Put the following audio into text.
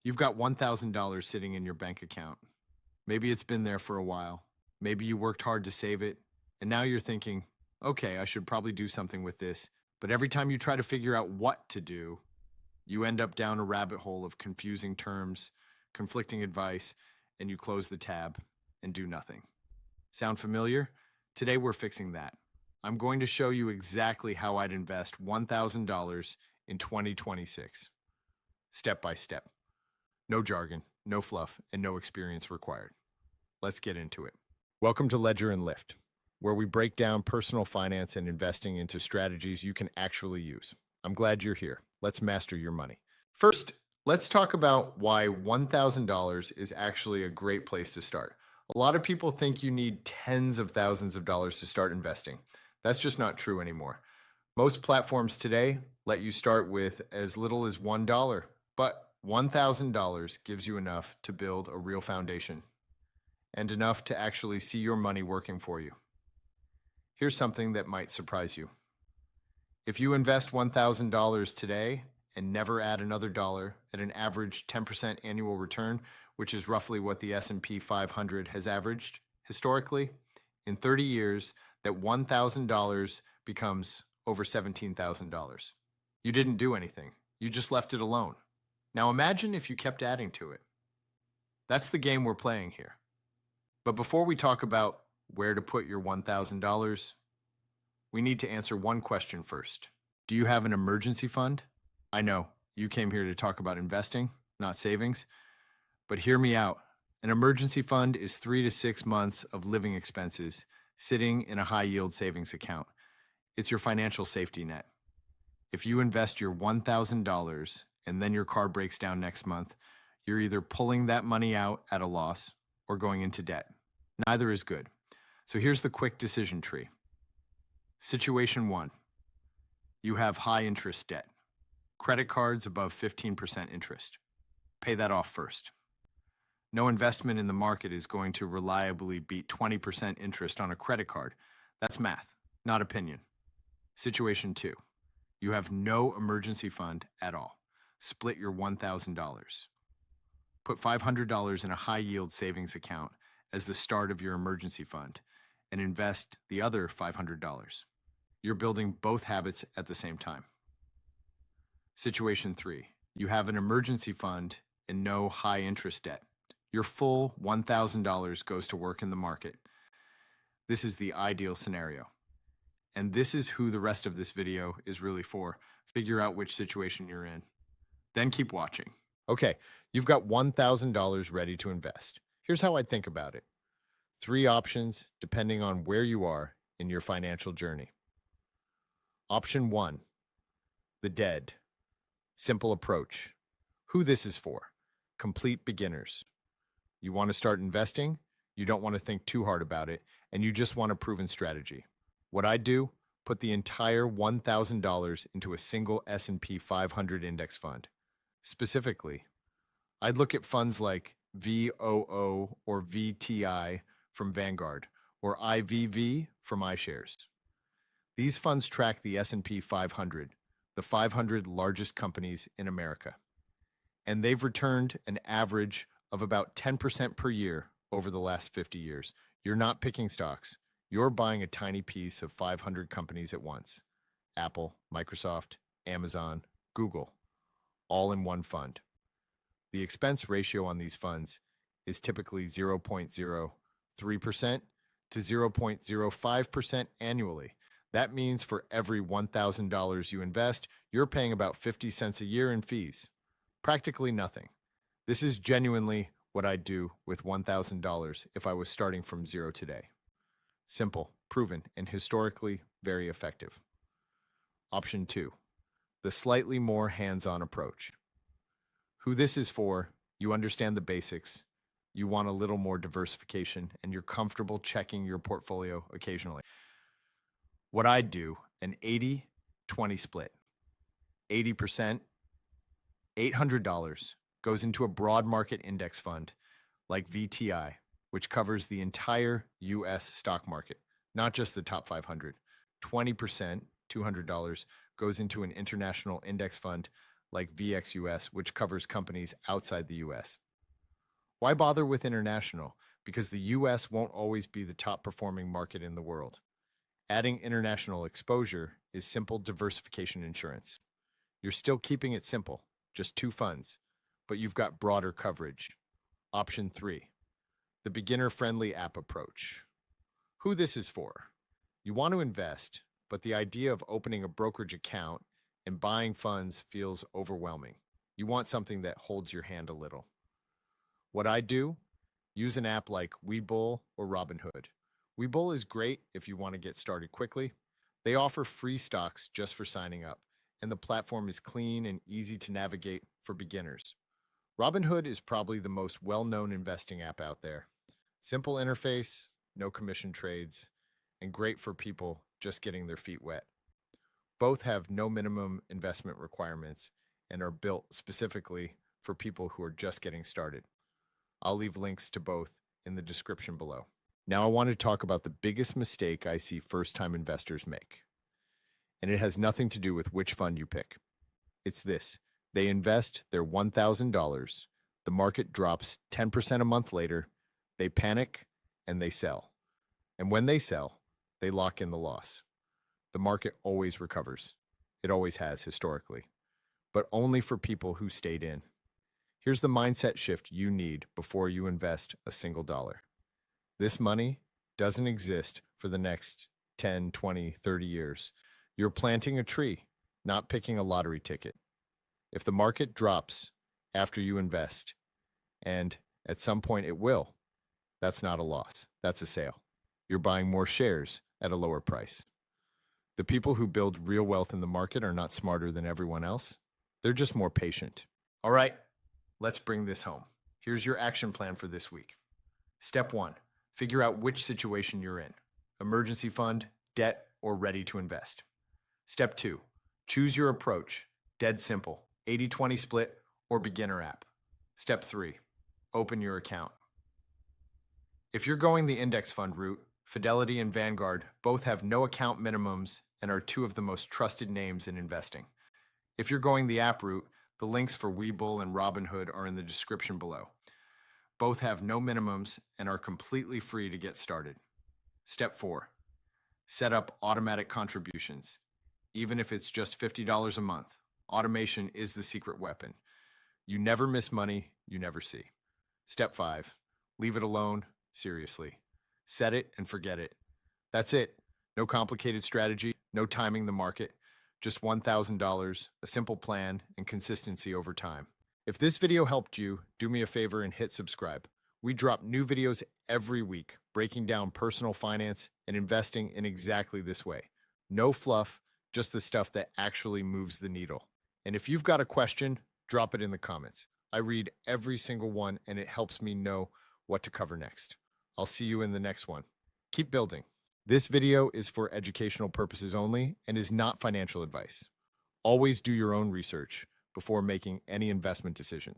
You've got $1,000 sitting in your bank account. Maybe it's been there for a while. Maybe you worked hard to save it, and now you're thinking, okay, I should probably do something with this. But every time you try to figure out what to do, you end up down a rabbit hole of confusing terms, conflicting advice, and you close the tab and do nothing. Sound familiar? Today we're fixing that. I'm going to show you exactly how I'd invest $1,000 in 2026, step by step. No jargon, no fluff, and no experience required. Let's get into it. Welcome to Ledger and Lift, where we break down personal finance and investing into strategies you can actually use. I'm glad you're here. Let's master your money. First, let's talk about why $1,000 is actually a great place to start. A lot of people think you need tens of thousands of dollars to start investing. That's just not true anymore. Most platforms today let you start with as little as $1, but $1,000 gives you enough to build a real foundation and enough to actually see your money working for you. Here's something that might surprise you. If you invest $1,000 today and never add another dollar at an average 10% annual return, which is roughly what the S&P 500 has averaged historically, in 30 years, that $1,000 becomes over $17,000. You didn't do anything. You just left it alone. Now imagine if you kept adding to it. That's the game we're playing here. But before we talk about where to put your $1,000, we need to answer one question first. Do you have an emergency fund? I know, you came here to talk about investing, not savings, but hear me out. An emergency fund is 3 to 6 months of living expenses sitting in a high-yield savings account. It's your financial safety net. If you invest your $1,000 and then your car breaks down next month, you're either pulling that money out at a loss or going into debt. Neither is good. So here's the quick decision tree. Situation 1. You have high interest debt. Credit cards above 15% interest. Pay that off first. No investment in the market is going to reliably beat 20% interest on a credit card. That's math, not opinion. Situation 2. You have no emergency fund at all. Split your $1,000. Put $500 in a high-yield savings account as the start of your emergency fund and invest the other $500. You're building both habits at the same time. Situation 3. You have an emergency fund and no high-interest debt. Your full $1,000 goes to work in the market. This is the ideal scenario. And this is who the rest of this video is really for. Figure out which situation you're in. Then keep watching. Okay, you've got $1,000 ready to invest. Here's how I think about it. 3 options depending on where you are in your financial journey. Option 1, the dead. Simple approach. Who this is for? Complete beginners. You want to start investing, you don't want to think too hard about it, and you just want a proven strategy. What I do, put the entire $1,000 into a single S&P 500 index fund. Specifically, I'd look at funds like VOO or VTI from Vanguard or IVV from iShares. These funds track the S&P 500, the 500 largest companies in America, and they've returned an average of about 10% per year over the last 50 years. You're not picking stocks. You're buying a tiny piece of 500 companies at once. Apple, Microsoft, Amazon, Google, all in one fund. The expense ratio on these funds is typically 0.03% to 0.05% annually. That means for every $1,000 you invest, you're paying about 50 cents a year in fees. Practically nothing. This is genuinely what I'd do with $1,000 if I was starting from zero today. Simple, proven, and historically very effective. Option 2, the slightly more hands-on approach. Who this is for, you understand the basics, you want a little more diversification, and you're comfortable checking your portfolio occasionally. What I'd do, an 80-20 split. 80%, $800, goes into a broad market index fund like VTI, which covers the entire U.S. stock market, not just the top 500. 20%, $200, goes into an international index fund like VXUS, which covers companies outside the US. Why bother with international? Because the US won't always be the top performing market in the world. Adding international exposure is simple diversification insurance. You're still keeping it simple, just 2 funds, but you've got broader coverage. Option 3, the beginner-friendly app approach. Who this is for? You want to invest, but the idea of opening a brokerage account and buying funds feels overwhelming. You want something that holds your hand a little. What I do? Use an app like Webull or Robinhood. Webull is great if you want to get started quickly. They offer free stocks just for signing up, and the platform is clean and easy to navigate for beginners. Robinhood is probably the most well-known investing app out there. Simple interface, no commission trades, and great for people just getting their feet wet. Both have no minimum investment requirements and are built specifically for people who are just getting started. I'll leave links to both in the description below. Now I want to talk about the biggest mistake I see first-time investors make. And it has nothing to do with which fund you pick. It's this. They invest their $1,000, the market drops 10% a month later, they panic, and they sell. And when they sell, they lock in the loss. The market always recovers. It always has historically, but only for people who stayed in. Here's the mindset shift you need before you invest a single dollar. This money doesn't exist for the next 10, 20, 30 years. You're planting a tree, not picking a lottery ticket. If the market drops after you invest, and at some point it will, that's not a loss. That's a sale. You're buying more shares at a lower price. The people who build real wealth in the market are not smarter than everyone else. They're just more patient. All right, let's bring this home. Here's your action plan for this week. Step 1, figure out which situation you're in. Emergency fund, debt, or ready to invest. Step 2, choose your approach. Dead simple, 80-20 split or beginner app. Step 3, open your account. If you're going the index fund route, Fidelity and Vanguard both have no account minimums and are 2 of the most trusted names in investing. If you're going the app route, the links for Webull and Robinhood are in the description below. Both have no minimums and are completely free to get started. Step 4, set up automatic contributions. Even if it's just $50 a month, automation is the secret weapon. You never miss money you never see. Step 5, leave it alone, seriously. Set it and forget it. That's it. No complicated strategy, no timing the market, just $1,000, a simple plan, and consistency over time. If this video helped you, do me a favor and hit subscribe. We drop new videos every week, breaking down personal finance and investing in exactly this way. No fluff, just the stuff that actually moves the needle. And if you've got a question, drop it in the comments. I read every single one and it helps me know what to cover next. I'll see you in the next one. Keep building. This video is for educational purposes only and is not financial advice. Always do your own research before making any investment decisions.